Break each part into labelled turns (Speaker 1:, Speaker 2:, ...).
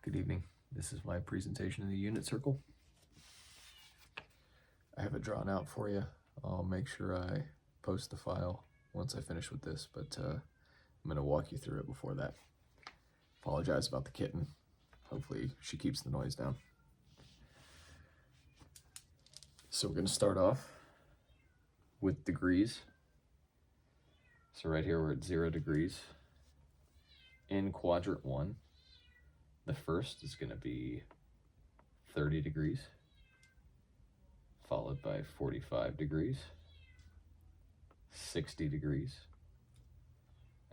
Speaker 1: Good evening. This is my presentation of the unit circle. I have it drawn out for you. I'll make sure I post the file once I finish with this, but I'm going to walk you through it before that. Apologize about the kitten. Hopefully she keeps the noise down. So we're going to start off with degrees. So right here we're at 0 degrees. In quadrant 1, the first is going to be 30 degrees, followed by 45 degrees, 60 degrees,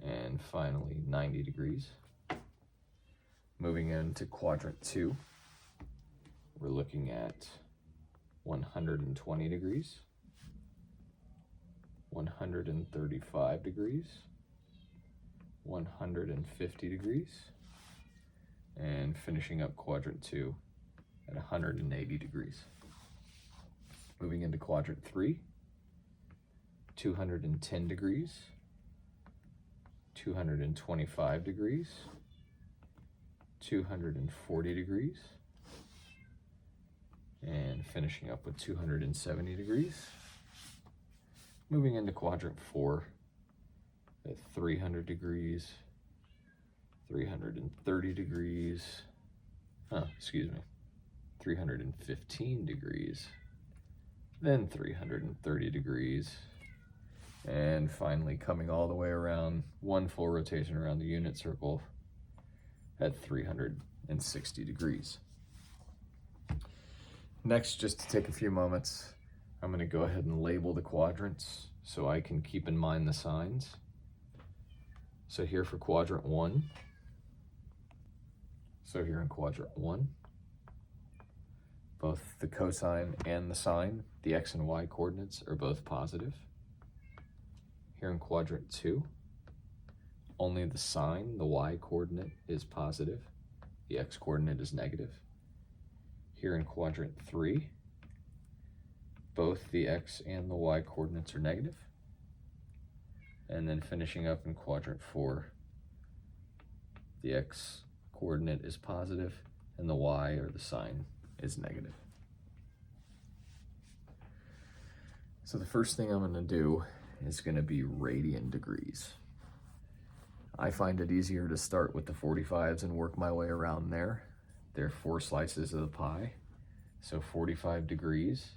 Speaker 1: and finally 90 degrees. Moving into quadrant 2, we're looking at 120 degrees, 135 degrees, 150 degrees, and finishing up quadrant 2 at 180 degrees. Moving into quadrant 3, 210 degrees, 225 degrees, 240 degrees, and finishing up with 270 degrees. Moving into quadrant 4 at 300 degrees, 330 degrees, 315 degrees, then 330 degrees, and finally coming all the way around, one full rotation around the unit circle at 360 degrees. Next, just to take a few moments, I'm going to go ahead and label the quadrants so I can keep in mind the signs. So here for quadrant 1, so here in quadrant 1, both the cosine and the sine, the x and y coordinates, are both positive. Here in quadrant 2, only the sine, the y coordinate, is positive. The x coordinate is negative. Here in quadrant 3, both the x and the y coordinates are negative. And then finishing up in quadrant 4, the x coordinate is positive and the y, or the sine, is negative. So the first thing I'm going to do is going to be radian degrees. I find it easier to start with the 45s and work my way around there. They're 4 slices of the pie. So 45 degrees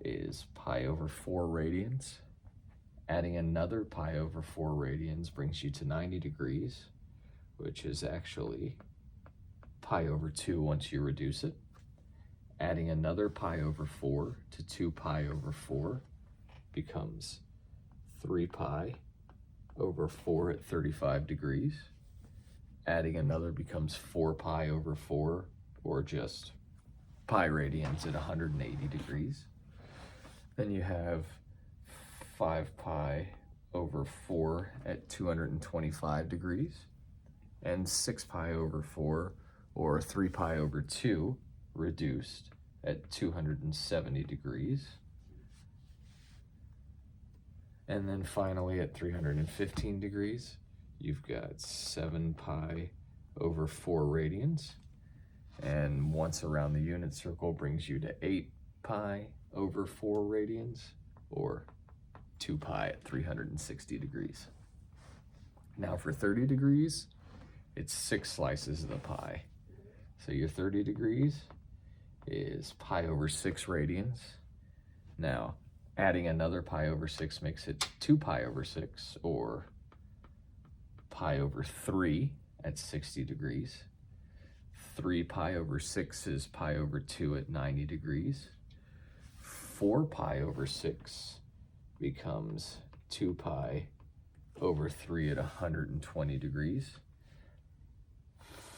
Speaker 1: is pi over 4 radians. Adding another pi over 4 radians brings you to 90 degrees, which is actually pi over 2 once you reduce it. Adding another pi over 4 to 2 pi over 4 becomes 3 pi over 4 at 35 degrees. Adding another becomes 4 pi over 4, or just pi radians at 180 degrees. Then you have 5 pi over 4 at 225 degrees, and 6 pi over 4, or 3 pi over 2, reduced at 270 degrees. And then finally at 315 degrees, you've got 7 pi over 4 radians, and once around the unit circle brings you to 8 pi over 4 radians, or 2 pi at 360 degrees. Now for 30 degrees, it's 6 slices of the pie. So your 30 degrees is pi over 6 radians. Now, adding another pi over 6 makes it 2 pi over 6, or pi over 3 at 60 degrees. 3 pi over 6 is pi over 2 at 90 degrees. 4 pi over 6 becomes 2 pi over 3 at 120 degrees.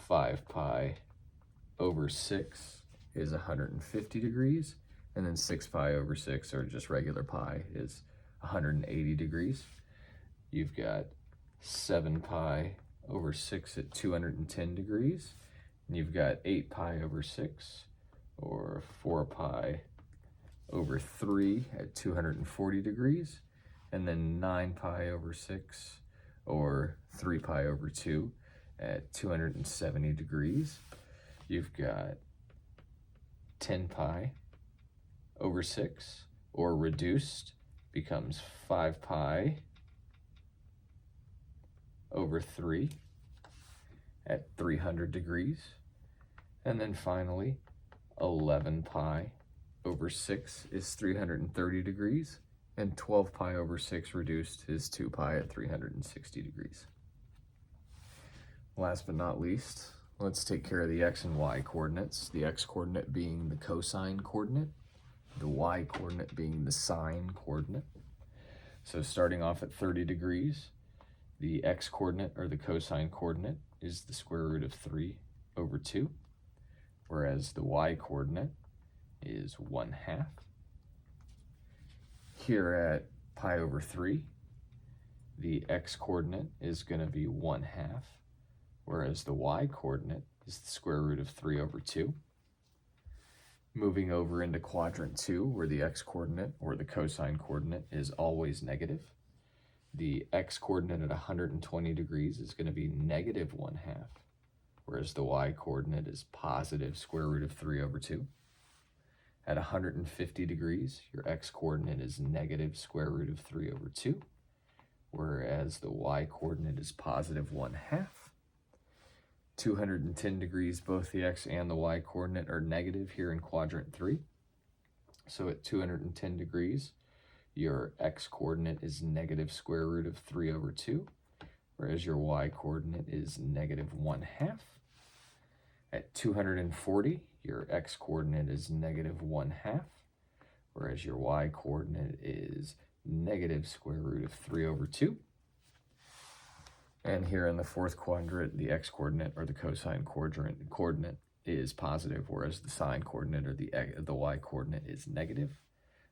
Speaker 1: 5 pi over 6 is 150 degrees. And then 6 pi over 6, or just regular pi, is 180 degrees. You've got 7 pi over 6 at 210 degrees. And you've got 8 pi over 6, or 4 pi over 3 at 240 degrees. And then 9 pi over 6, or 3 pi over 2 At 270 degrees, you've got 10 pi over 6, or reduced becomes 5 pi over 3 at 300 degrees. And then finally, 11 pi over 6 is 330 degrees, and 12 pi over 6 reduced is 2 pi at 360 degrees. Last but not least, let's take care of the x and y coordinates, the x coordinate being the cosine coordinate, the y coordinate being the sine coordinate. So starting off at 30 degrees, the x coordinate or the cosine coordinate is the square root of 3 over 2, whereas the y coordinate is 1/2. Here at pi over 3, the x coordinate is going to be 1/2, whereas the y coordinate is the square root of 3 over 2. Moving over into quadrant 2, where the x coordinate or the cosine coordinate is always negative, the x coordinate at 120 degrees is going to be negative 1/2, whereas the y coordinate is positive square root of 3 over 2. At 150 degrees, your x coordinate is negative square root of 3 over 2, whereas the y coordinate is positive 1/2. 210 degrees, both the x and the y coordinate are negative here in quadrant 3. So at 210 degrees, your x coordinate is negative square root of 3 over 2, whereas your y coordinate is negative 1/2. At 240, your x coordinate is negative 1/2, whereas your y coordinate is negative square root of 3 over 2. And here in the fourth quadrant, the x coordinate or the cosine coordinate is positive, whereas the sine coordinate or the y coordinate is negative.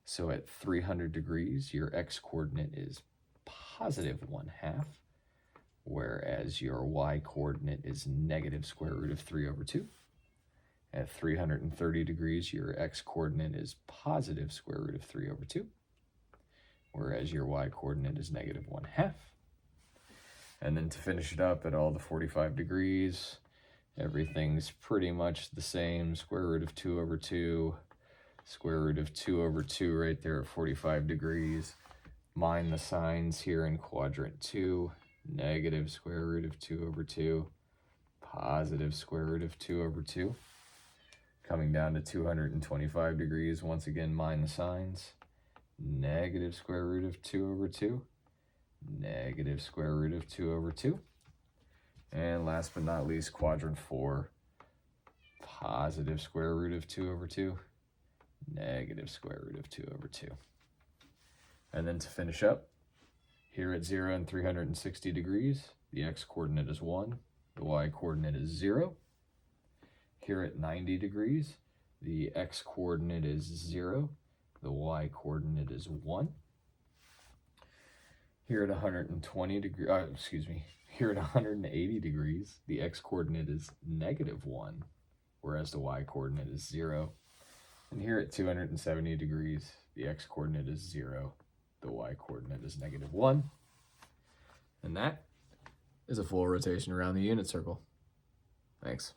Speaker 1: So at 300 degrees, your x coordinate is positive 1/2, whereas your y coordinate is negative square root of 3 over 2. At 330 degrees, your x coordinate is positive square root of 3 over 2, whereas your y coordinate is negative 1/2. And then to finish it up at all the 45 degrees, everything's pretty much the same. Square root of 2 over 2, square root of 2 over 2 right there at 45 degrees. Mind the signs here in quadrant 2. Negative square root of 2 over 2, positive square root of 2 over 2. Coming down to 225 degrees, once again, mind the signs. Negative square root of 2 over 2, negative square root of 2 over 2. And last but not least, quadrant 4, positive square root of 2 over 2, negative square root of 2 over 2. And then to finish up, here at 0 and 360 degrees, the x coordinate is 1, the y coordinate is 0. Here at 90 degrees, the x coordinate is 0, the y coordinate is 1. Here at 120 degrees, here at 180 degrees, the x coordinate is negative 1, whereas the y coordinate is 0. And here at 270 degrees, the x coordinate is 0, the y coordinate is negative 1. And that is a full rotation around the unit circle. Thanks.